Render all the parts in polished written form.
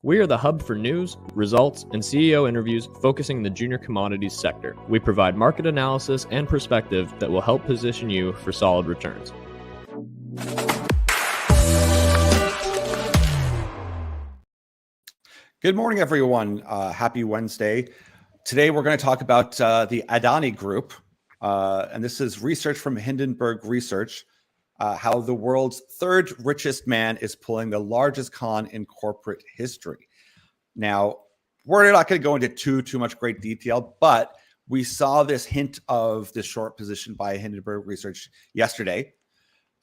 We are the hub for news, results, and CEO interviews focusing the junior commodities sector. We provide market analysis and perspective that will help position you for solid returns. Good morning, everyone. Happy Wednesday. Today, we're going to talk about the Adani Group. And this is research from Hindenburg Research, how the world's third richest man is pulling the largest con in corporate history. Now, we're not going to go into too much great detail, but we saw this hint of the short position by Hindenburg Research yesterday.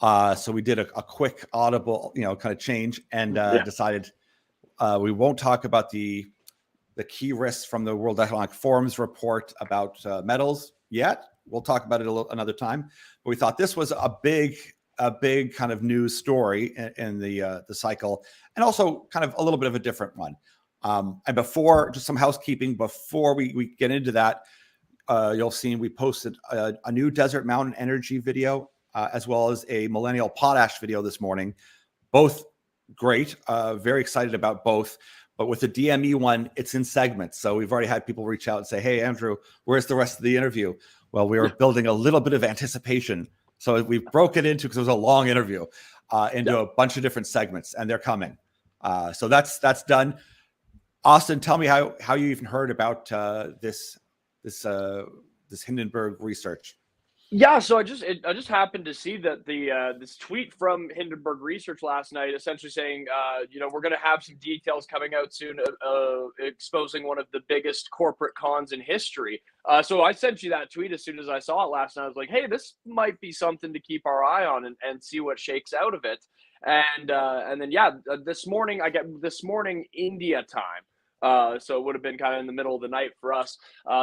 So we did a quick audible, kind of change and decided we won't talk about the key risks from the World Economic Forum's report about metals yet. We'll talk about it another time. But we thought this was a big kind of news story in the cycle, and also kind of a little bit of a different one. And before, just some housekeeping before we get into that, you'll see we posted a new Desert Mountain Energy video, as well as a Millennial Potash video this morning. Both great, very excited about both. But with the DME one, it's in segments. So we've already had people reach out and say, hey, Andrew, where's the rest of the interview? Well, we were building a little bit of anticipation. So we broke it into, because it was a long interview, into a bunch of different segments, and they're coming. So that's done. Austin, tell me how you even heard about this Hindenburg Research. Yeah, so I just happened to see that this tweet from Hindenburg Research last night, essentially saying, we're going to have some details coming out soon, exposing one of the biggest corporate cons in history. So I sent you that tweet as soon as I saw it last night. I was like, hey, this might be something to keep our eye on and see what shakes out of it. And then this morning India time. So it would have been kind of in the middle of the night for us.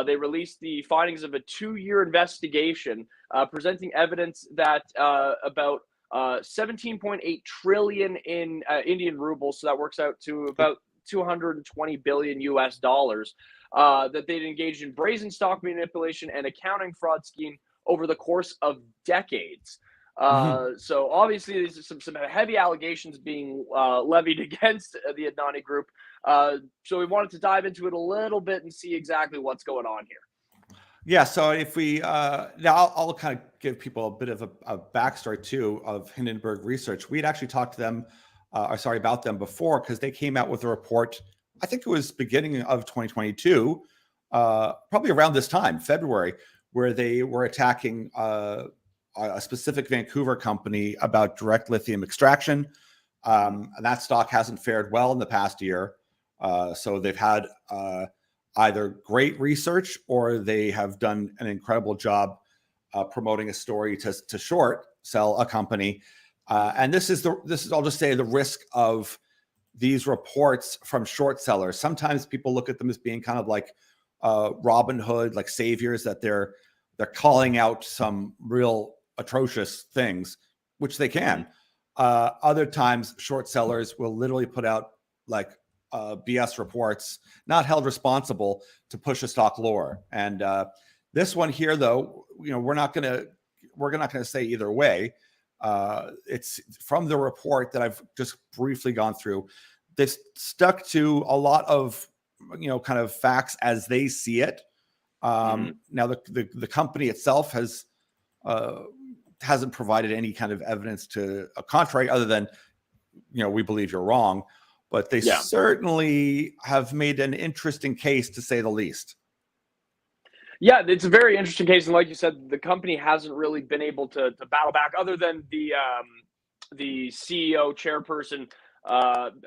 They released the findings of a 2-year investigation presenting evidence that about 17.8 trillion in Indian rubles, so that works out to about 220 billion US dollars, that they'd engaged in brazen stock manipulation and accounting fraud scheme over the course of decades. So obviously there's some heavy allegations being levied against the Adani Group. So we wanted to dive into it a little bit and see exactly what's going on here. Yeah, so if we now I'll kind of give people a bit of a backstory too of Hindenburg Research. We had actually talked to them, about them before, because they came out with a report. I think it was beginning of 2022, probably around this time, February, where they were attacking a specific Vancouver company about direct lithium extraction. And that stock hasn't fared well in the past year. So they've had either great research, or they have done an incredible job promoting a story to short sell a company. And this is I'll just say the risk of these reports from short sellers. Sometimes people look at them as being kind of like Robin Hood, like saviors, that they're calling out some real atrocious things, which they can. Other times, short sellers will literally put out like BS reports, not held responsible, to push a stock lower. And this one here, though, we're not going to say either way. It's from the report that I've just briefly gone through. They stuck to a lot of kind of facts as they see it. Now the company itself hasn't provided any kind of evidence to a contrary, other than we believe you're wrong. But they certainly have made an interesting case, to say the least. Yeah, it's a very interesting case, and like you said, the company hasn't really been able to battle back, other than the CEO chairperson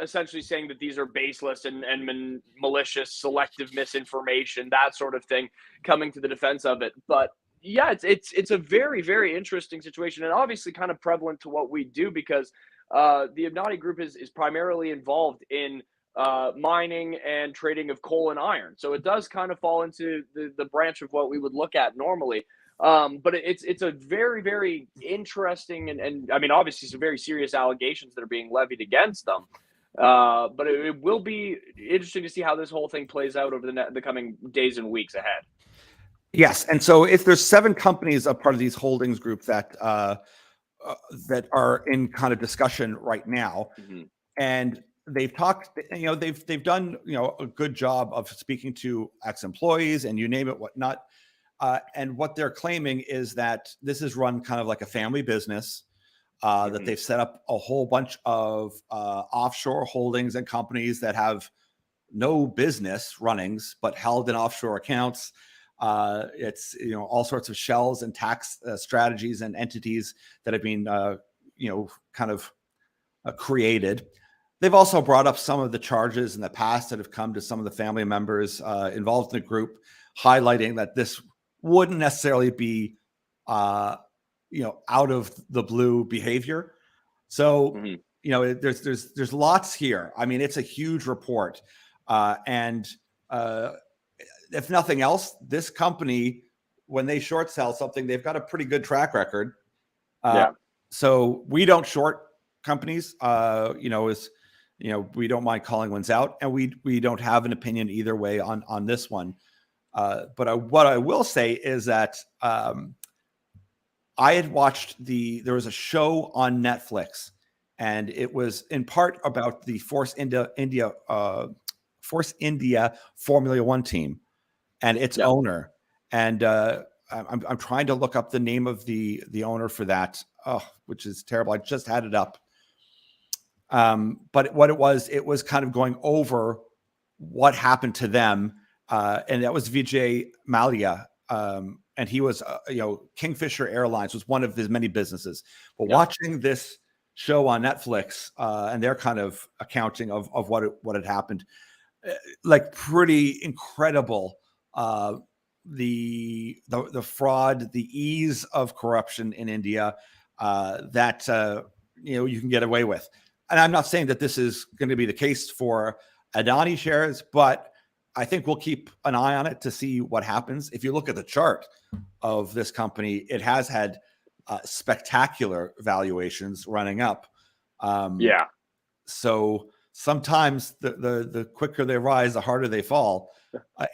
essentially saying that these are baseless and malicious, selective misinformation, that sort of thing, coming to the defense of it. But yeah, it's a very, very interesting situation, and obviously kind of prevalent to what we do, because the Adani Group is primarily involved in mining and trading of coal and iron. So it does kind of fall into the branch of what we would look at normally. But it's a very, very interesting and I mean, obviously some very serious allegations that are being levied against them. But it will be interesting to see how this whole thing plays out over the coming days and weeks ahead. Yes, and so if there's 7 companies a part of these holdings group that are in kind of discussion right now, and they've talked, they've done, a good job of speaking to ex-employees and you name it, whatnot. And what they're claiming is that this is run kind of like a family business, that they've set up a whole bunch of offshore holdings and companies that have no business runnings, but held in offshore accounts. It's, all sorts of shells and tax strategies and entities that have been, kind of created. They've also brought up some of the charges in the past that have come to some of the family members involved in the group, highlighting that this wouldn't necessarily be, out of the blue behavior. So, there's lots here. I mean, it's a huge report. And if nothing else, this company, when they short sell something, they've got a pretty good track record. So we don't short companies, we don't mind calling ones out, and we don't have an opinion either way on this one. But what I will say is that I had watched there was a show on Netflix, and it was in part about the Force India Formula One team and its owner. And I'm trying to look up the name of the owner for that, which is terrible. I just had it up. But what it was kind of going over what happened to them. And that was Vijay Mallya. And he was, Kingfisher Airlines was one of his many businesses. But watching this show on Netflix and their kind of accounting of what had happened, like pretty incredible. The fraud, the ease of corruption in India that you can get away with. And I'm not saying that this is going to be the case for Adani shares, but I think we'll keep an eye on it to see what happens. If you look at the chart of this company, it has had spectacular valuations running up. So sometimes the quicker they rise, the harder they fall.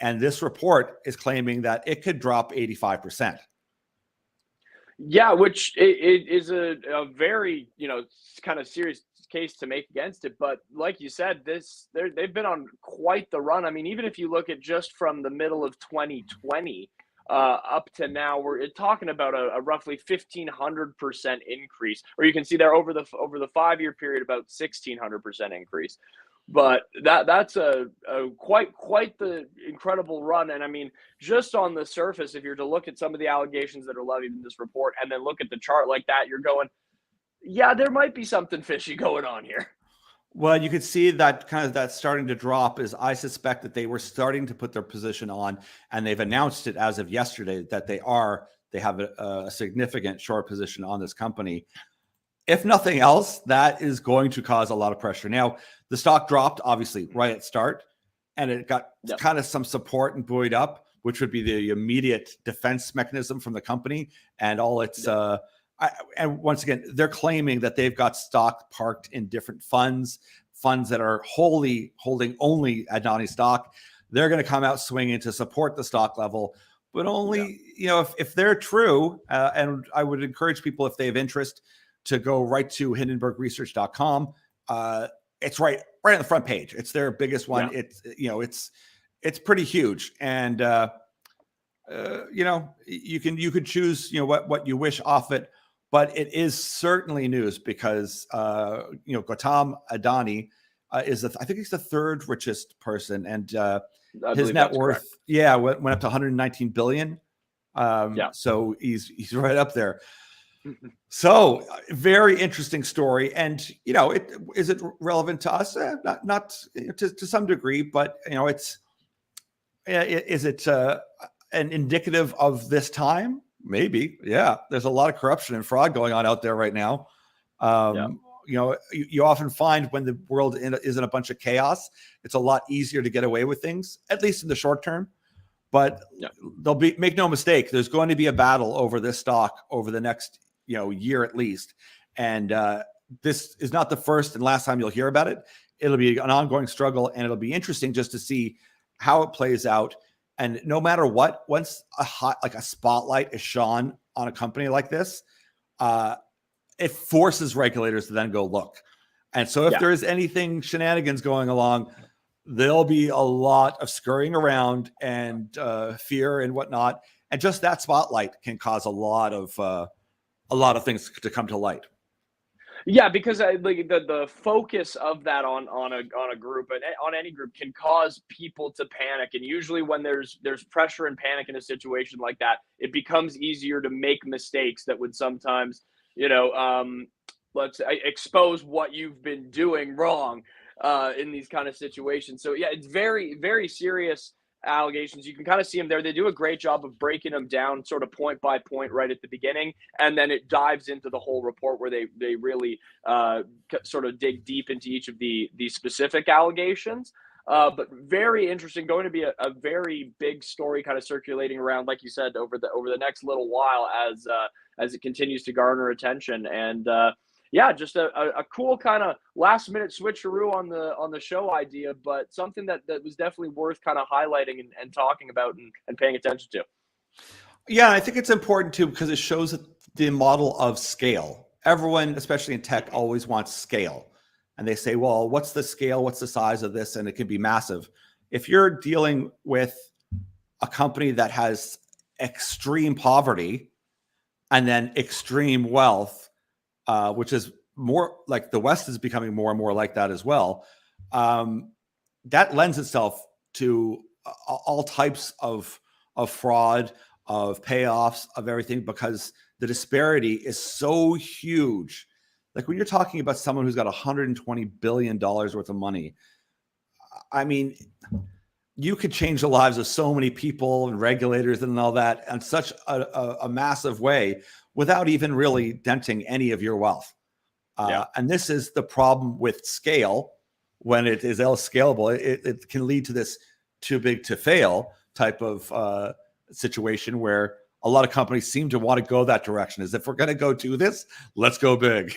And this report is claiming that it could drop 85%. Yeah, which it is a very, kind of serious case to make against it. But like you said, they've been on quite the run. I mean, even if you look at just from the middle of 2020 up to now, we're talking about a roughly 1,500% increase, or you can see there over the 5-year period about 1,600% increase. But that's a quite the incredible run. And I mean, just on the surface, if you're to look at some of the allegations that are levied in this report and then look at the chart like that, you're going, yeah, there might be something fishy going on here. Well, you could see that kind of that starting to drop is I suspect that they were starting to put their position on, and they've announced it as of yesterday that they have a significant short position on this company. If nothing else, that is going to cause a lot of pressure. Now, the stock dropped obviously right at start, and it got kind of some support and buoyed up, which would be the immediate defense mechanism from the company and all its and once again, they're claiming that they've got stock parked in different funds that are holding only Adani stock. They're going to come out swinging to support the stock level, but only, if they're true. And I would encourage people, if they have interest, to go right to hindenburgresearch.com. It's right on the front page. It's their biggest one. It's pretty huge. And, you could choose, what you wish off it. But it is certainly news because, Gautam Adani I think he's the third richest person, and his net worth, went up to 119 billion. So he's right up there. So very interesting story, and is it relevant to us? Not to some degree, but is it an indicative of this time? Maybe. Yeah. There's a lot of corruption and fraud going on out there right now. You often find when the world is in a bunch of chaos, it's a lot easier to get away with things, at least in the short term. But make no mistake, there's going to be a battle over this stock over the next, year at least. And this is not the first and last time you'll hear about it. It'll be an ongoing struggle, and it'll be interesting just to see how it plays out. And no matter what, once a spotlight is shone on a company like this, it forces regulators to then go look. And so if there is anything shenanigans going along, there'll be a lot of scurrying around and fear and whatnot. And just that spotlight can cause a lot of things to come to light. Yeah, because like the focus of that on a group and on any group can cause people to panic. And usually when there's pressure and panic in a situation like that, it becomes easier to make mistakes that would sometimes, let's expose what you've been doing wrong in these kind of situations. So yeah, it's very, very serious allegations. You can kind of see them there. They do a great job of breaking them down sort of point by point right at the beginning, and then it dives into the whole report where they really sort of dig deep into each of the specific allegations. But very interesting, going to be a very big story kind of circulating around, like you said, over the next little while as it continues to garner attention. And yeah, just a cool kind of last minute switcheroo on the show idea, but something that was definitely worth kind of highlighting and talking about and paying attention to. Yeah, I think it's important too, because it shows the model of scale. Everyone, especially in tech, always wants scale. And they say, well, what's the scale? What's the size of this? And it can be massive. If you're dealing with a company that has extreme poverty and then extreme wealth, which is more like the West is becoming more and more like that as well. That lends itself to all types of fraud, of payoffs, of everything, because the disparity is so huge. Like when you're talking about someone who's got $120 billion worth of money, I mean, you could change the lives of so many people and regulators and all that in such a massive way without even really denting any of your wealth. And this is the problem with scale. When it is scalable, it can lead to this too big to fail type of situation where a lot of companies seem to want to go that direction. Is if we're going to go do this, let's go big.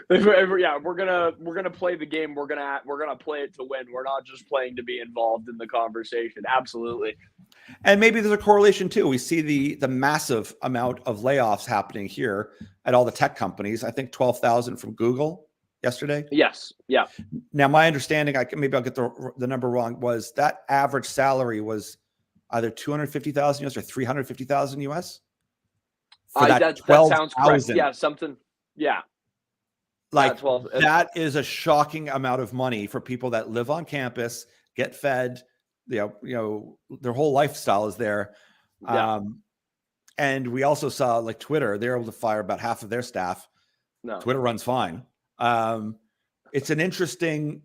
Yeah, we're gonna play the game. We're gonna play it to win. We're not just playing to be involved in the conversation. Absolutely. And maybe there's a correlation too. We see the massive amount of layoffs happening here at all the tech companies. I think 12,000 from Google yesterday. Yes. Yeah. Now, my understanding, maybe I'll get the number wrong, was that average salary was either 250,000 US or 350,000 US. That sounds correct. Yeah, something. Yeah. Like that is a shocking amount of money for people that live on campus, get fed, you know, their whole lifestyle is there. Yeah. And we also saw like Twitter, they're able to fire about half of their staff. No. Twitter runs fine. It's an interesting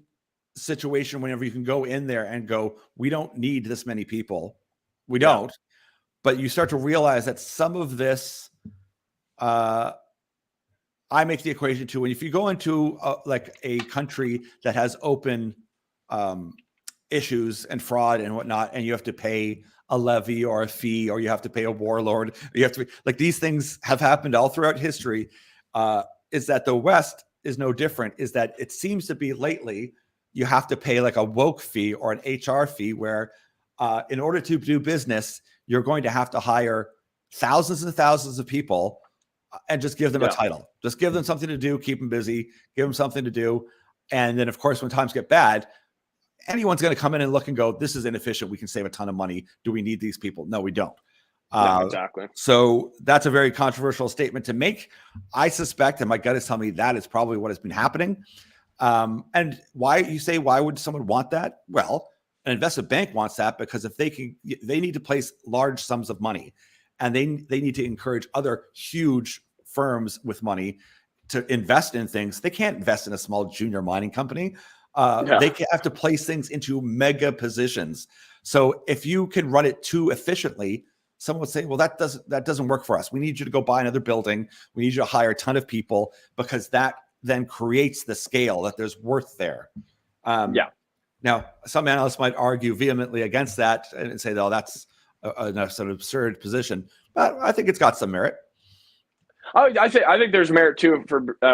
situation whenever you can go in there and go, we don't need this many people. We don't. But you start to realize that some of this, I make the equation too. And if you go into like a country that has open issues and fraud and whatnot, and you have to pay a levy or a fee, or you have to pay a warlord, you have to like these things have happened all throughout history. Is that the West is no different? Is that it seems to be lately you have to pay like a woke fee or an HR fee where in order to do business, you're going to have to hire thousands and thousands of people and just give them a title. Just give them something to do, keep them busy, give them something to do. And then, of course, when times get bad, anyone's going to come in and look and go, this is inefficient. We can save a ton of money. Do we need these people? No, we don't. Exactly. So that's a very controversial statement to make. I suspect, and my gut is telling me that is probably what has been happening. And why you say, why would someone want that? Well, an investment bank wants that because if they need to place large sums of money, and they need to encourage other huge firms with money to invest in things. They can't invest in a small junior mining company. They have to place things into mega positions. So if you can run it too efficiently, someone would say, well, that doesn't work for us. We need you to go buy another building. We need you to hire a ton of people because that then creates the scale that there's worth there. Now, some analysts might argue vehemently against that and say, oh, that's an absurd position, but I think it's got some merit. I think there's merit to it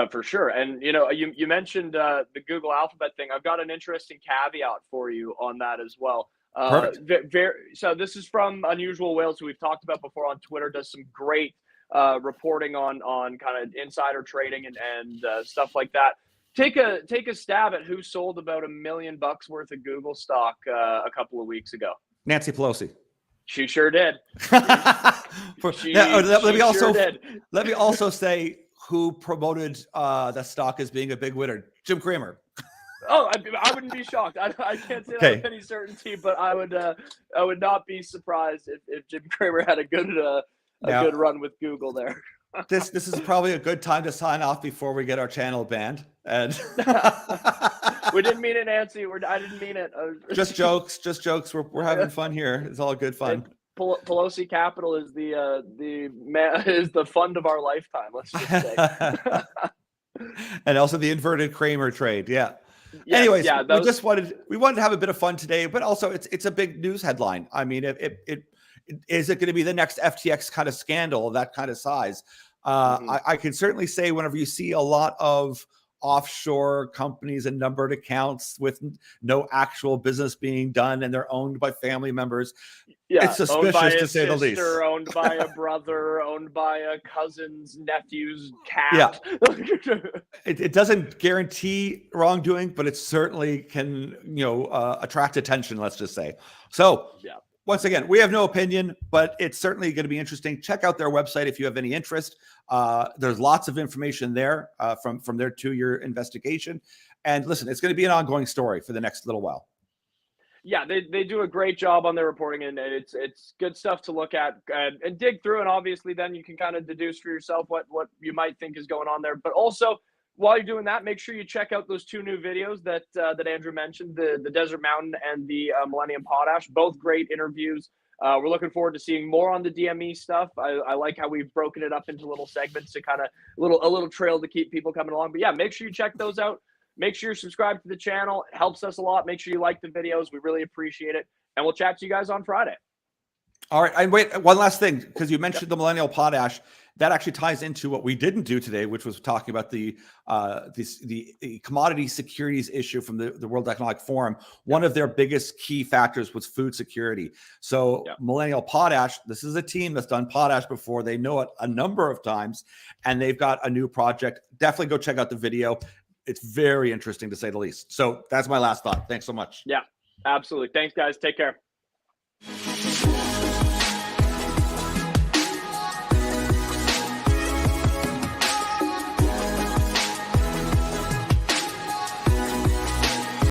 for sure. And you mentioned the Google Alphabet thing. I've got an interesting caveat for you on that as well. Perfect. So this is from Unusual Whales, who we've talked about before on Twitter. Does some great reporting on kind of insider trading and stuff like that. take a stab at who sold about $1 million worth of Google stock a couple of weeks ago. Nancy Pelosi. She sure did. Let me also say who promoted the stock as being a big winner. Jim Cramer. Oh, I wouldn't be shocked. I can't say that with any certainty, but I would not be surprised if Jim Cramer had a good run with Google there. This is probably a good time to sign off before we get our channel banned. And we didn't mean it, Nancy. I didn't mean it. Just jokes. We're having fun here. It's all good fun. Pelosi Capital is the fund of our lifetime. Let's just say. And also the inverted Cramer trade. Yeah. Yes, anyways, yeah, we wanted to have a bit of fun today, but also it's a big news headline. I mean, is it going to be the next FTX kind of scandal of that kind of size? I can certainly say whenever you see a lot of offshore companies and numbered accounts with no actual business being done and they're owned by family members, it's suspicious to say the least. Owned by a brother, owned by a cousin's nephew's cat. Yeah. It doesn't guarantee wrongdoing, but it certainly can, attract attention, let's just say. So once again, we have no opinion, but it's certainly going to be interesting. Check out their website if you have any interest. There's lots of information there from their 2-year investigation. And listen, it's going to be an ongoing story for the next little while. Yeah, they do a great job on their reporting, and it's good stuff to look at and dig through. And obviously, then you can kind of deduce for yourself what you might think is going on there. But also, while you're doing that, make sure you check out those 2 new videos that Andrew mentioned, the Desert Mountain and the Millennium Potash. Both great interviews. We're looking forward to seeing more on the DME stuff. I like how we've broken it up into little segments to kind of a little trail to keep people coming along. But yeah, make sure you check those out. Make sure you're subscribed to the channel. It helps us a lot. Make sure you like the videos. We really appreciate it. And we'll chat to you guys on Friday. All right. And wait, one last thing, because you mentioned the Millennial Potash. That actually ties into what we didn't do today, which was talking about the commodity securities issue from the World Economic Forum. One of their biggest key factors was food security. So Millennial Potash, this is a team that's done potash before. They know it a number of times, and they've got a new project. Definitely go check out the video. It's very interesting to say the least. So that's my last thought. Thanks so much. Yeah, absolutely. Thanks, guys. Take care.